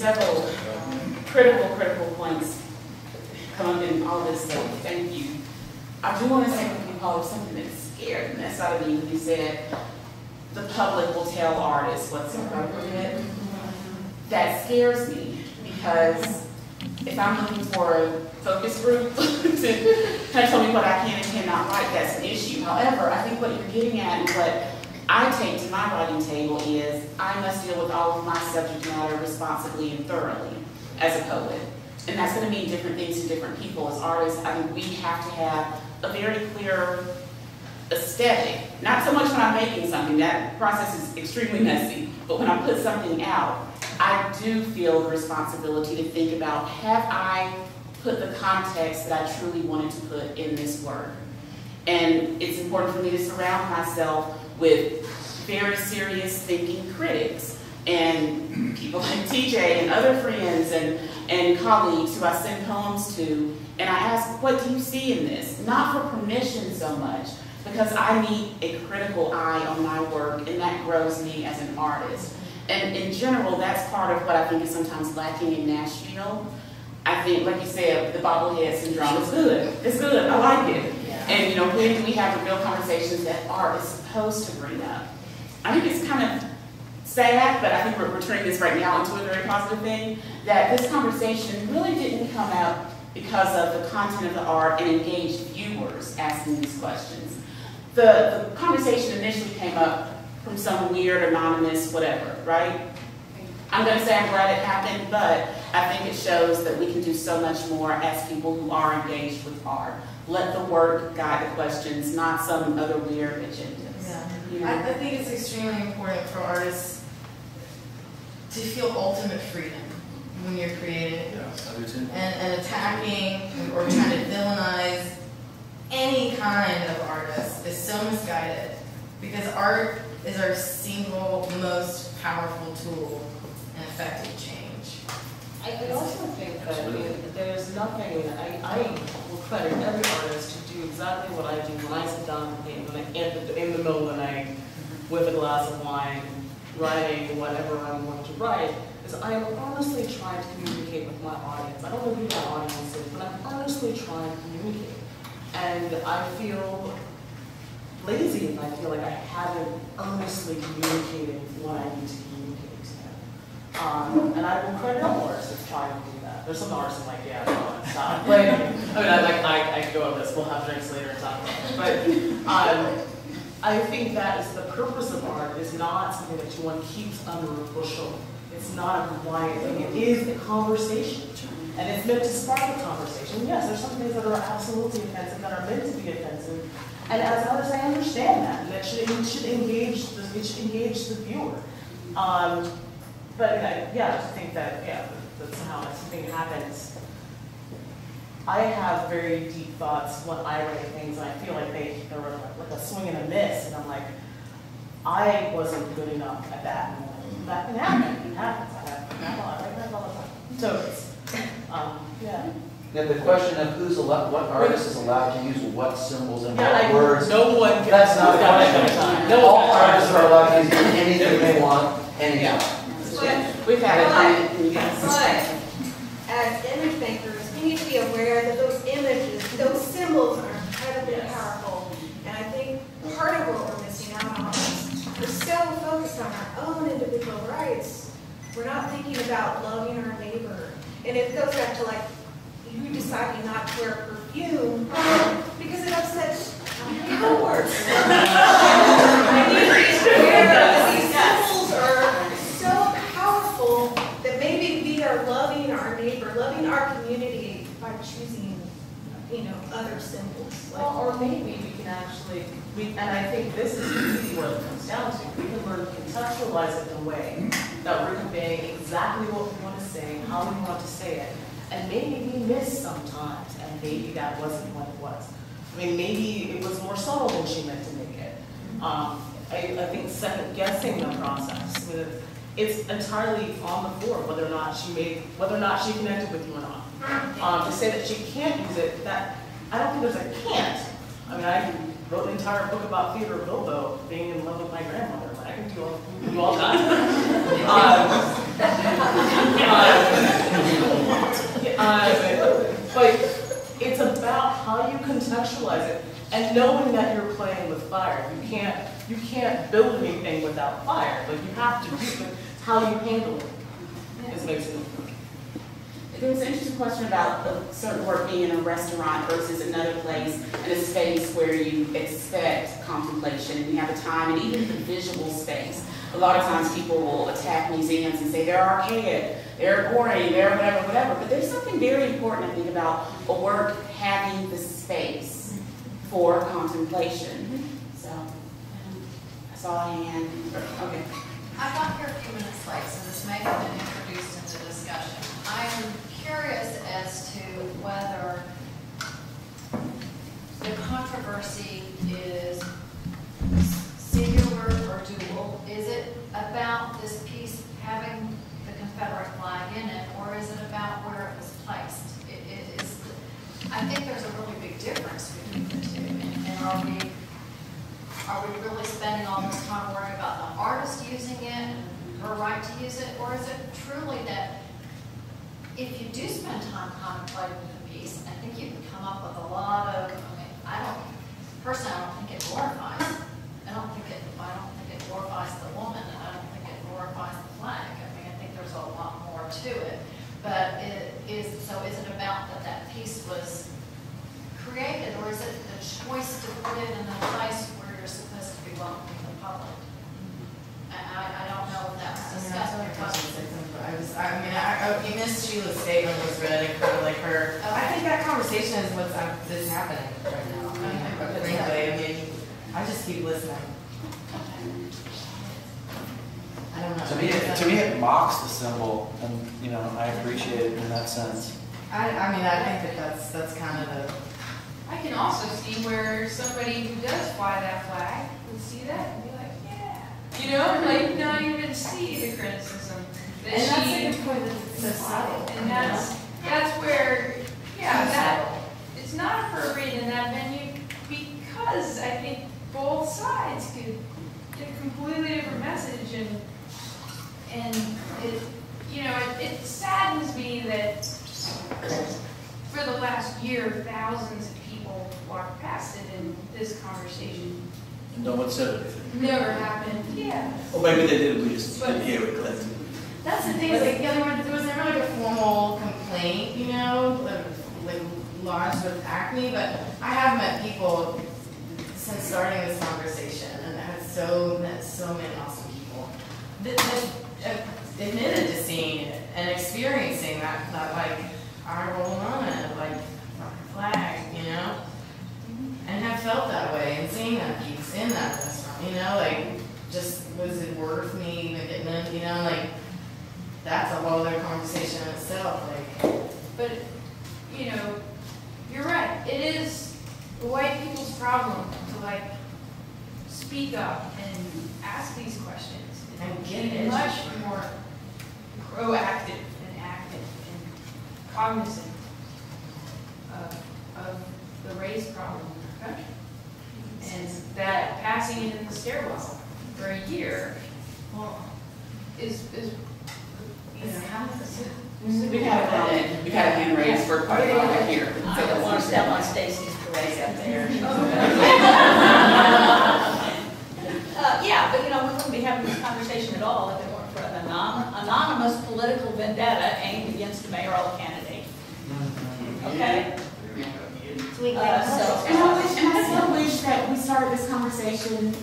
several critical points come up in all this, so thank you. I do want to say with you, Paul, something that scared the mess out of me when you said the public will tell artists what's appropriate. That scares me because if I'm looking for a focus group to kind of tell me what I can and cannot write, that's an issue. However, I think what you're getting at and what I take to my writing table is I must deal with all of my subject matter responsibly and thoroughly as a poet. And that's going to mean different things to different people. As artists, I think we have to have a very clear aesthetic. Not so much when I'm making something, that process is extremely messy, but when I put something out, I do feel the responsibility to think about, have I put the context that I truly wanted to put in this work? And it's important for me to surround myself with very serious thinking critics and people like TJ and other friends and colleagues who I send poems to, and I ask, what do you see in this? Not for permission so much, because I need a critical eye on my work, and that grows me as an artist. And in general, that's part of what I think is sometimes lacking in Nashville. I think, like you said, the bobblehead syndrome is good. It's good. I like it. Yeah. And you know, when do we have the real conversations that art is supposed to bring up? I think it's kind of sad, but I think we're turning this right now into a very positive thing, that this conversation really didn't come out because of the content of the art and engaged viewers asking these questions. The conversation initially came up from some weird, anonymous, whatever, right? I'm going to say I'm glad it happened, but I think it shows that we can do so much more as people who are engaged with art. Let the work guide the questions, not some other weird agendas. Yeah. You know? I think it's extremely important for artists to feel ultimate freedom when you're creating. Yes, I do too. And attacking or trying to villainize any kind of artist is so misguided, because art is our single most powerful tool in effective change. I also think that there's nothing, I will credit every artist to do exactly what I do when I sit down in the middle of the night with a glass of wine, writing whatever I'm going to write, is I am honestly trying to communicate with my audience. I don't know who my audience is, but I'm honestly trying to communicate. And I feel lazy if I feel like I haven't earnestly communicated what I need to communicate to them. And I will credit all artists that's trying to do that. There's some artists I'm like, yeah, no, stop. Like, I can go over this, we'll have drinks later and talk about it. But I think that is the purpose of art, is not something that one keeps under a bushel. It's not a quiet thing, it is a conversation. And it's meant to spark a conversation. Yes, there's some things that are absolutely offensive, that are meant to be offensive. And as an artist, I understand that. And it should engage the viewer. But yeah, I think that, yeah, that somehow something happens. I have very deep thoughts when I write things, and I feel like they're like a swing and a miss. And I'm like, I wasn't good enough at that. And that can happen. It happens. I write that all the time. So it's, yeah. Now the question of what artist is allowed to use what symbols and Yeah, what words. No one can. That's not a question. No All artists are allowed to use anything they want, anytime. We've had it. But as image makers, we need to be aware that those images, those symbols are incredibly powerful. And I think part of what we're missing out on is we're so focused on our own individual rights. We're not thinking about loving our neighbor. And it goes back to like you deciding not to wear perfume because it upsets coworkers. I need to be aware that these symbols are so powerful that maybe we are loving our neighbor, loving our community by choosing, other symbols. Well, or maybe we can actually, and I think this is really what it comes down to. We can learn to contextualize it in a way that we're conveying exactly what we want to say, how we want to say it. And maybe we miss sometimes, and maybe that wasn't what it was. I mean, maybe it was more subtle than she meant to make it. I think second guessing the process. I mean, it's entirely on the floor whether or not she connected with you or not. To say that she can't use it, that I don't think there's a can't. I mean, I wrote an entire book about Theodore Bilbo being in love with my grandmother. I can do all kinds of conceptualize it, and knowing that you're playing with fire. You can't build anything without fire. Like, you have to do it. It's how you handle it. Is basically. There was an interesting question about a certain work being in a restaurant versus another place and a space where you expect contemplation and you have a time, and even the visual space. A lot of times people will attack museums and say they're archaic, they're boring, they're whatever, whatever. But there's something very important, I think, about a work having the space for contemplation. So, I saw a hand. Okay. I got here a few minutes late, so this may have been introduced into discussion. I am curious as to whether the controversy is singular or dual. Is it about this piece having the Confederate flag in it, or is it about where it was placed? I think there's a really big difference between the two. And are we really spending all this time worrying about the artist using it and her right to use it, or is it truly that if you do spend time contemplating the piece, I think you can come up with a lot of, personally, I don't think it glorifies. I don't think it glorifies the woman, and I don't think it glorifies the flag. I think there's a lot more to it. But is it about that piece was created, or is it the choice to put it in a place where you're supposed to be welcoming the public? I don't know if that was discussed. You missed Sheila's statement was read and kind of like her. Okay. I think that conversation is what's happening right now. Frankly, I just keep listening. I don't know. To me, it mocks the symbol, and I appreciate it in that sense. I think that's kind of the. I can also see where somebody who does fly that flag would see that and be like, yeah. Like not even see the criticism. And that's a good point that it's so subtle. And that's where, that it's not appropriate in that venue, because I think both sides could get a completely different message, and it saddens me that for the last year, thousands of people walked past it, and this conversation And no one said anything. never happened. Yeah. Or maybe they did, we just didn't hear it, Clinton. That's the thing, is like, there was never like a formal complaint, like lodged with Acme, but I have met people since starting this conversation, and I've met so many awesome people that admitted to seeing it and experiencing that like eye roll moment, like flag, and have felt that way and seeing that piece in that restaurant, like, just was it worth me even getting in, like, that's a whole other conversation in itself, like. But, you're right. It is the white people's problem to, like, speak up and ask these questions. And get be it. much more proactive and active and cognizant of the race problem in our country. And that passing it in the stairwell for a year is Kind of We've had a hand raised for quite a while here. I don't want to step on Stacy's parade up there. But we wouldn't be having this conversation at all if it weren't for an anonymous political vendetta aimed against a mayoral candidate. Okay? And I still wish that we started this conversation.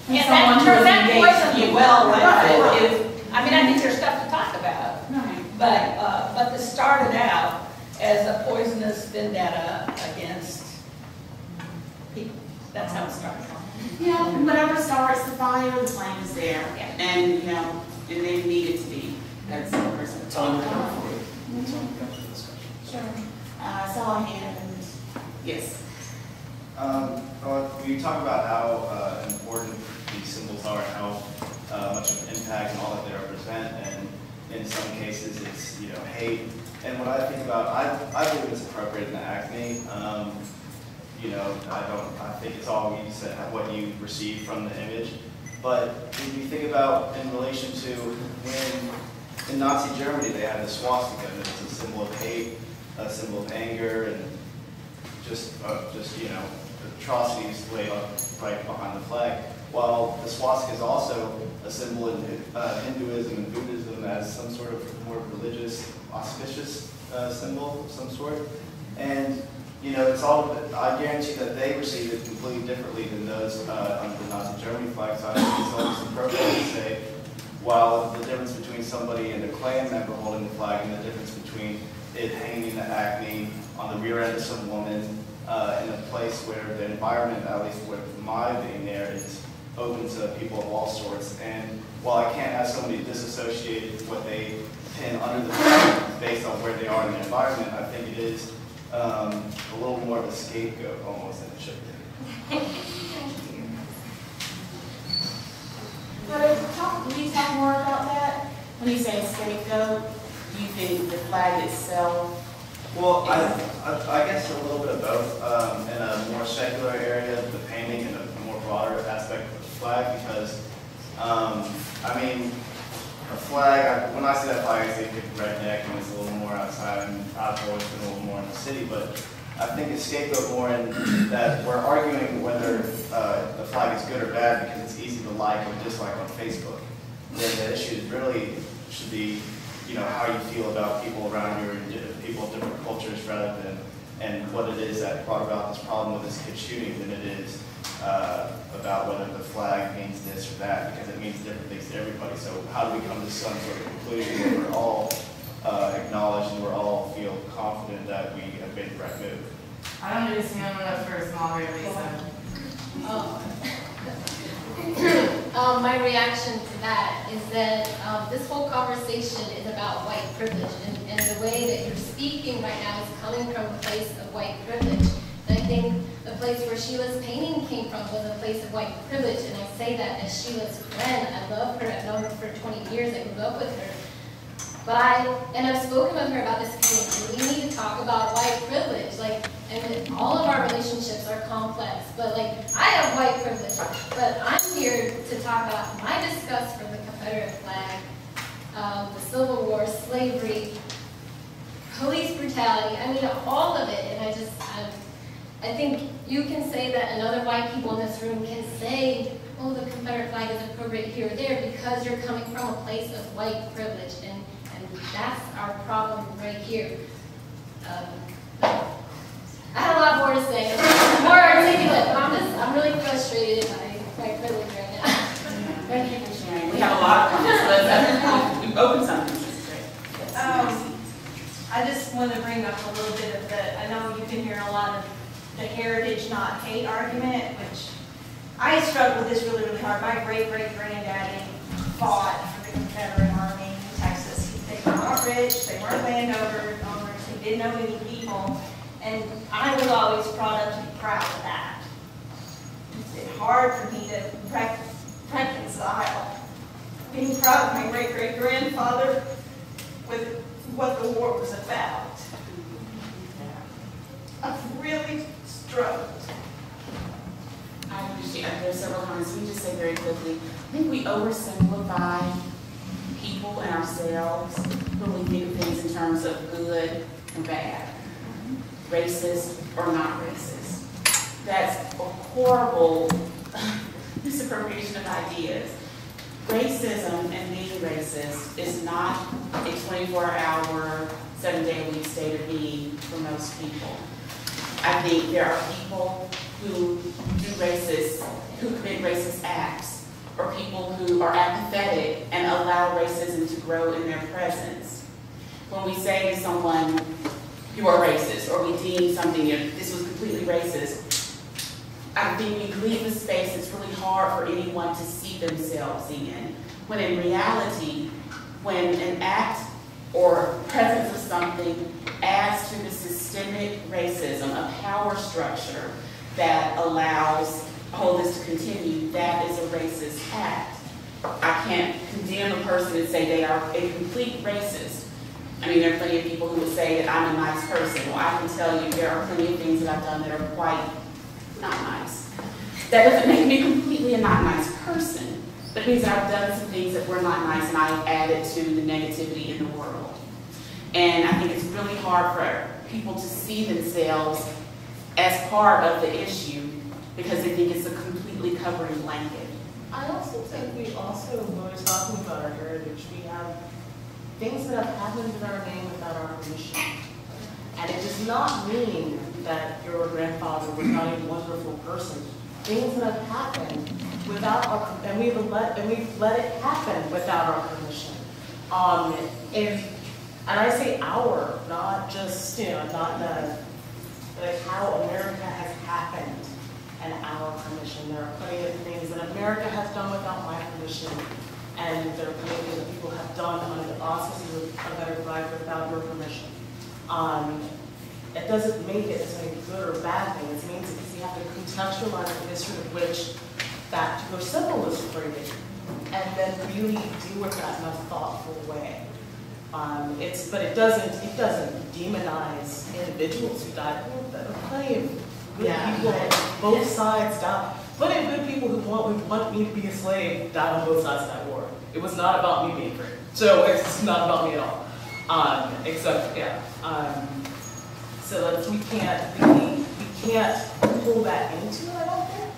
Yeah, that poisoned you well. I think there's stuff to talk about. Right. But this started out as a poisonous vendetta against people. That's how it started. Yeah, and whatever starts the fire, the flame is there. Yeah. And, and they need it to be. That's the person. It's on the come for it. It's on the come for discussion. Sure. I saw a hand. Yes. You talk about how important these symbols are, how much of an impact and all that they represent, and in some cases it's hate. And what I think about, I believe it's appropriate in the Acme. I think it's all you said, what you receive from the image. But if you think about in relation to when in Nazi Germany they had the swastika, and it's a symbol of hate, a symbol of anger, and just atrocities laid right behind the flag. While the swastika is also a symbol in Hinduism and Buddhism as some sort of more religious, auspicious symbol of some sort. And you know, it's all, I guarantee that they receive it completely differently than those under the Nazi Germany flag. So I think it's always appropriate to say, while the difference between somebody and a Klan member holding the flag and the difference between it hanging in the Acme on the rear end of some woman in a place where the environment, at least with my being there, is open to people of all sorts. And while I can't have somebody disassociate what they pin under the flag based on where they are in the environment, I think it is a little more of a scapegoat almost than it should be. Can you talk more about that? When you say scapegoat, do you think the flag itself? Well, I guess a little bit of both. In a more secular area, the painting, and a more broader aspect of the flag, because, I mean, a flag, when I say that flag, I think of redneck, and it's a little more outside, and I've always been a little more in the city, but I think it's scapegoat more in that we're arguing whether the flag is good or bad because it's easy to like or dislike on Facebook. Then the issue really should be, you know, how you feel about people around you and people of different cultures rather than, and what it is that brought about this problem with this kid shooting than it is about whether the flag means this or that, because it means different things to everybody. So how do we come to some sort of conclusion where we're all acknowledge and we're all feel confident that we have made the right move? I don't understand what up for a small release. My reaction to that is that this whole conversation is about white privilege, and the way that you're speaking right now is coming from a place of white privilege. And I think the place where Sheila's painting came from was a place of white privilege, and I say that as Sheila's friend. I love her. I've known her for 20 years. I grew up with her. But I've spoken with her about this painting. We need to talk about white privilege. And all of our relationships are complex, but I have white privilege. But I'm here to talk about my disgust for the Confederate flag, the Civil War, slavery, police brutality. I mean, all of it. And I think you can say that, and other white people in this room can say, oh, the Confederate flag is appropriate here or there, because you're coming from a place of white privilege, and that's our problem right here. I had a lot more to say, more articulate, but I'm really frustrated by white privilege right now. Thank you for sharing. We have a lot of comments, but we've opened something. I just want to bring up a little bit of I know you've been hearing a lot of the heritage, not hate argument, which I struggle with this really, really hard. My great-great-granddaddy fought for the Confederate Army in Texas. They were not rich, they weren't landowners, they didn't know any people. And I was always brought up to be proud of that. It's been hard for me to reconcile being proud of my great-great-grandfather with what the war was about. I've really struggled. I understand. There's several comments. We just say very quickly, I think we oversimplify people and ourselves when we think of things in terms of good and bad, racist or not racist. That's a horrible misappropriation of ideas. Racism and being racist is not a 24-hour, 7-day-a-week state of being for most people. I think there are people who commit racist acts, or people who are apathetic and allow racism to grow in their presence. When we say to someone, you are racist, or we deem something, this was completely racist, I think we leave a space that's really hard for anyone to see themselves in. When in reality, when an act or presence of something adds to the systemic racism, a power structure that allows all this to continue, that is a racist act. I can't condemn a person and say they are a complete racist. I mean, there are plenty of people who would say that I'm a nice person. Well, I can tell you there are plenty of things that I've done that are quite not nice. That doesn't make me completely a not nice person, but it means that I've done some things that were not nice and I've added to the negativity in the world. And I think it's really hard for people to see themselves as part of the issue because they think it's a completely covering blanket. I also think we also, when we're talking about our heritage, we have things that have happened in our name without our permission. And it does not mean that your grandfather was not a wonderful person. Things that have happened without our, and we've let it happen without our permission. And I say our, not just, not the, like how America has happened and our permission. There are plenty of things that America has done without my permission, and there are plenty of things that people have done under the auspices of a better flag without your permission. It doesn't make it as a good or bad thing. It means because you have to contextualize the history of which that particular symbol was created, and then really deal with that in a thoughtful way. But it doesn't demonize individuals who died. There are plenty of good people on both sides died. Plenty of good people who want me to be a slave died on both sides of that war. It was not about me being free. So it's not about me at all. So we can't pull that into it, I don't think,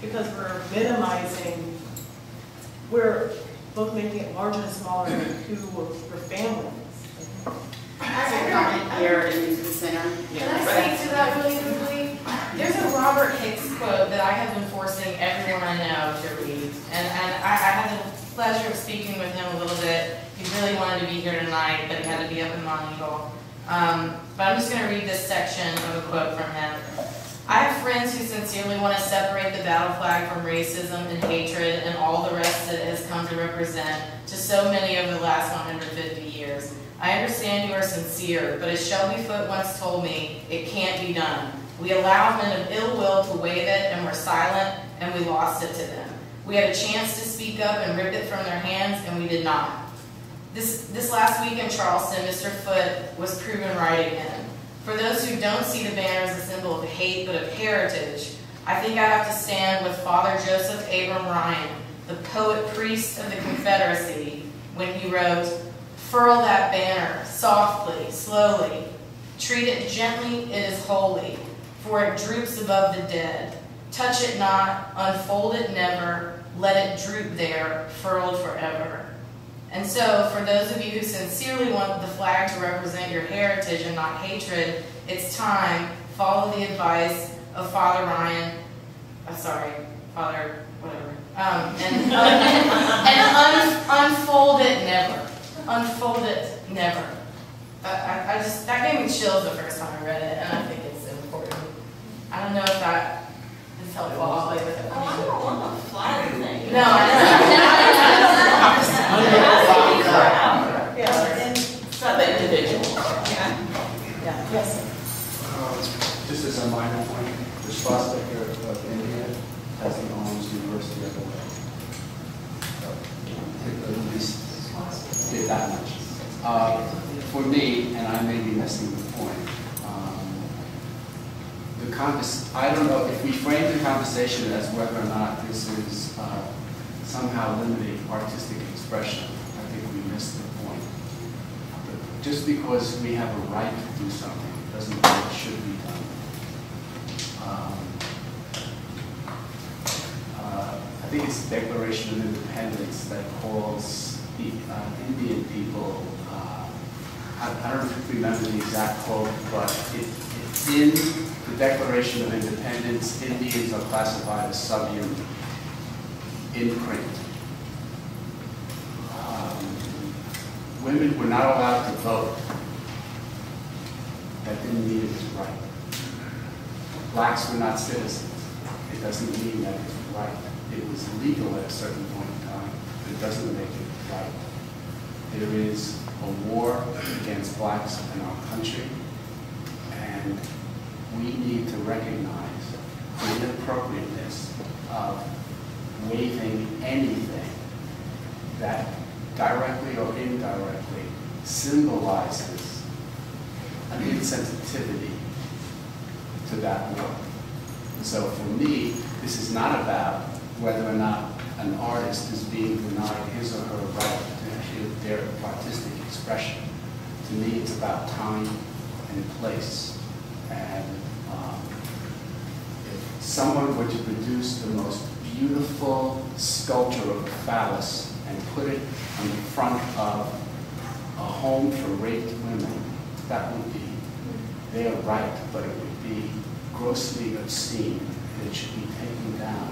because we're minimizing, we're both making it larger and smaller than who we're families. As a comment here in the center. Can I speak to that really quickly? There's a Robert Hicks quote that I have been forcing everyone I know to read, and I had the pleasure of speaking with him a little bit. He really wanted to be here tonight, but he had to be up in Montreal. But I'm just going to read this section of a quote from him. I have friends who sincerely want to separate the battle flag from racism and hatred and all the rest that it has come to represent to so many over the last 150 years. I understand you are sincere, but as Shelby Foote once told me, it can't be done. We allowed men of ill will to wave it and were silent, and we lost it to them. We had a chance to speak up and rip it from their hands, and we did not. This last week in Charleston, Mr. Foote was proven right again. For those who don't see the banner as a symbol of hate but of heritage, I think I have to stand with Father Joseph Abram Ryan, the poet-priest of the Confederacy, when he wrote, "Furl that banner, softly, slowly. Treat it gently, it is holy, for it droops above the dead. Touch it not, unfold it never, let it droop there, furled forever." And so, for those of you who sincerely want the flag to represent your heritage and not hatred, it's time, follow the advice of Father Ryan, Father whatever, and unfold it never. Unfold it never. That gave me chills the first time I read it, and I think it's important. I don't know if that is helpful. I don't want the flag thing. No, I know. It's not the individual. Yes. Just as a minor point, the swastika of India has the Owens University of the World. At least did that much. For me, and I may be missing the point, I don't know if we frame the conversation as whether or not this is somehow limiting artistic expression. I think we missed the point. But just because we have a right to do something doesn't mean it should be done. I think it's the Declaration of Independence that calls the Indian people, I don't remember the exact quote, but it's in the Declaration of Independence, Indians are classified as subhuman in print. Women were not allowed to vote. That didn't mean it was right. Blacks were not citizens. It doesn't mean that it's right. It was legal at a certain point in time, but it doesn't make it right. There is a war against blacks in our country, and we need to recognize the inappropriateness of waiving anything that directly or indirectly symbolizes an insensitivity to that war. And so for me, this is not about whether or not an artist is being denied his or her right to their artistic expression. To me, it's about time and place. And someone were to produce the most beautiful sculpture of a phallus and put it on the front of a home for raped women, that would be, they are right, but it would be grossly obscene, and it should be taken down.